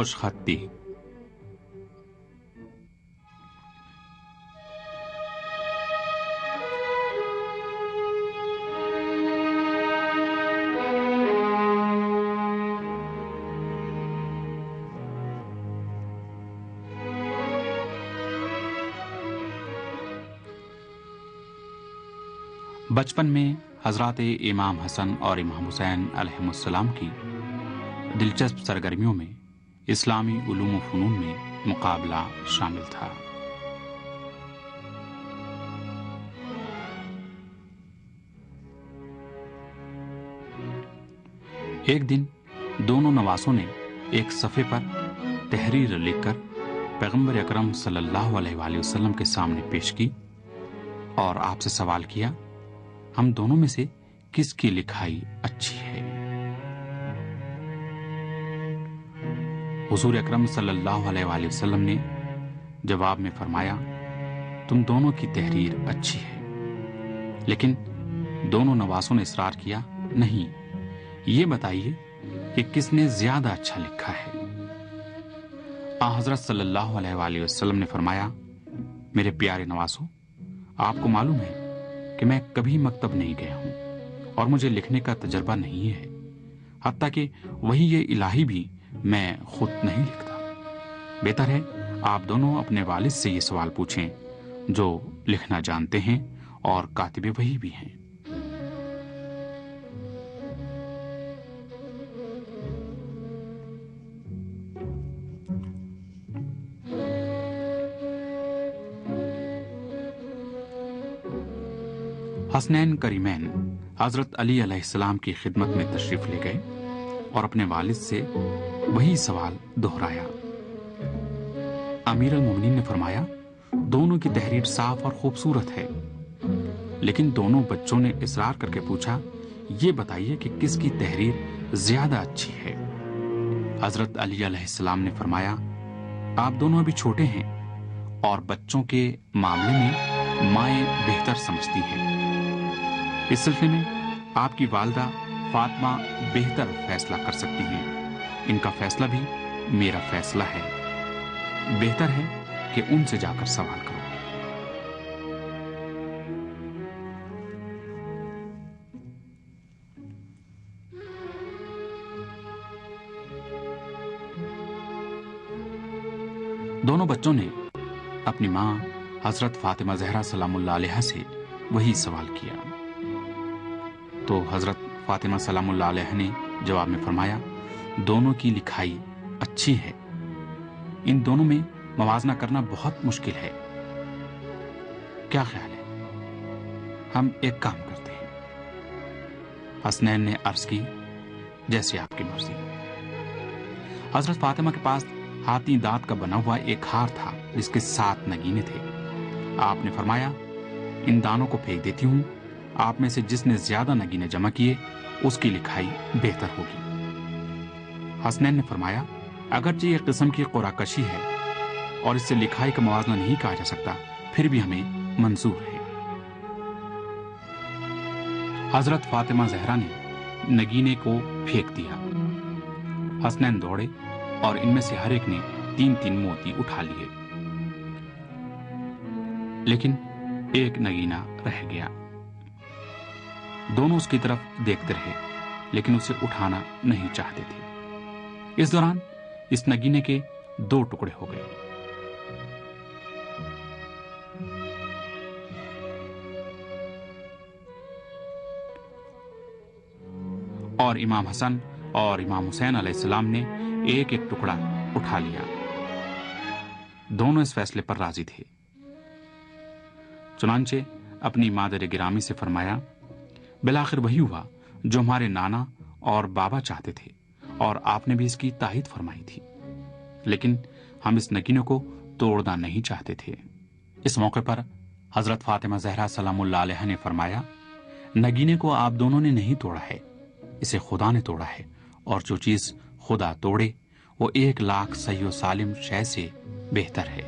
خوش خطی۔ بچپن میں حضرات امام حسن اور امام حسین علیہ السلام کی دلچسپ سرگرمیوں میں اسلامی علوم و فنون میں مقابلہ شامل تھا۔ ایک دن دونوں نواسوں نے ایک صفحے پر تحریر لکھ کر پیغمبر اکرم صلی اللہ علیہ وآلہ وسلم کے سامنے پیش کی اور آپ سے سوال کیا، ہم دونوں میں سے کس کی لکھائی اچھی ہے؟ حضور اکرم صلی اللہ علیہ وآلہ وسلم نے جواب میں فرمایا، تم دونوں کی تحریر اچھی ہے۔ لیکن دونوں نواسوں نے اصرار کیا، نہیں، یہ بتائیے کہ کس نے زیادہ اچھا لکھا ہے؟ حضرت صلی اللہ علیہ وآلہ وسلم نے فرمایا، میرے پیارے نواسوں، آپ کو معلوم ہے کہ میں کبھی مکتب نہیں گیا ہوں اور مجھے لکھنے کا تجربہ نہیں ہے، حتیٰ کہ وہی یہ الہی بھی میں خود نہیں لکھتا۔ بہتر ہے آپ دونوں اپنے والد سے یہ سوال پوچھیں جو لکھنا جانتے ہیں اور کاتب وحی بھی ہیں۔ حسنین کریمین حضرت علی علیہ السلام کی خدمت میں تشریف لے گئے اور اپنے والد سے وہی سوال دہرایا۔ امیر المومنین نے فرمایا، دونوں کی تحریر صاف اور خوبصورت ہے، لیکن دونوں بچوں نے اصرار کر کے پوچھا، یہ بتائیے کہ کس کی تحریر زیادہ اچھی ہے؟ حضرت علی علیہ السلام نے فرمایا، آپ دونوں ابھی چھوٹے ہیں اور بچوں کے معاملے میں مائیں بہتر سمجھتی ہیں۔ اس سلسلے میں آپ کی والدہ فاطمہ بہتر فیصلہ کر سکتی ہیں، ان کا فیصلہ بھی میرا فیصلہ ہے، بہتر ہے کہ ان سے جا کر سوال کرو۔ دونوں بچوں نے اپنی ماں حضرت فاطمہ زہرا سلام اللہ علیہا سے وہی سوال کیا تو حضرت فاطمہ سلام اللہ علیہ نے جواب میں فرمایا، دونوں کی لکھائی اچھی ہے، ان دونوں میں موازنہ کرنا بہت مشکل ہے۔ کیا خیال ہے ہم ایک کام کرتے ہیں؟ حسنین نے عرض کی، جیسے آپ کی مرضی۔ حضرت فاطمہ کے پاس ہاتھی دانت کا بنا ہوا ایک ہار تھا جس کے 7 نگینے تھے۔ آپ نے فرمایا، ان دانوں کو پھینک دیتی ہوں، آپ میں سے جس نے زیادہ نگینے جمع کیے اس کی لکھائی بہتر ہوگی۔ حسنین نے فرمایا، اگرچہ یہ قسم کی قرعہ کشی ہے اور اس سے لکھائی کا موازنہ نہیں کہا جا سکتا، پھر بھی ہمیں منظور ہے۔ حضرت فاطمہ زہرا نے نگینے کو پھینک دیا۔ حسنین دوڑے اور ان میں سے ہر ایک نے 3 موتی اٹھا لیے، لیکن ایک نگینہ رہ گیا۔ دونوں اس کی طرف دیکھتے رہے لیکن اسے اٹھانا نہیں چاہتے تھے۔ اس دوران اس نگینے کے 2 ٹکڑے ہو گئے۔ اور امام حسن اور امام حسین علیہ السلام نے ایک ایک ٹکڑا اٹھا لیا۔ دونوں اس فیصلے پر راضی تھے۔ چنانچہ اپنی مادر گرامی سے فرمایا، بالآخر وہی ہوا جو ہمارے نانا اور بابا چاہتے تھے اور آپ نے بھی اس کی تائید فرمائی تھی، لیکن ہم اس نگینے کو توڑنا نہیں چاہتے تھے۔ اس موقع پر حضرت فاطمہ زہرا سلام اللہ علیہ نے فرمایا، نگینے کو آپ دونوں نے نہیں توڑا ہے، اسے خدا نے توڑا ہے، اور جو چیز خدا توڑے وہ 1,00,000 صحیح و سالم شے سے بہتر ہے۔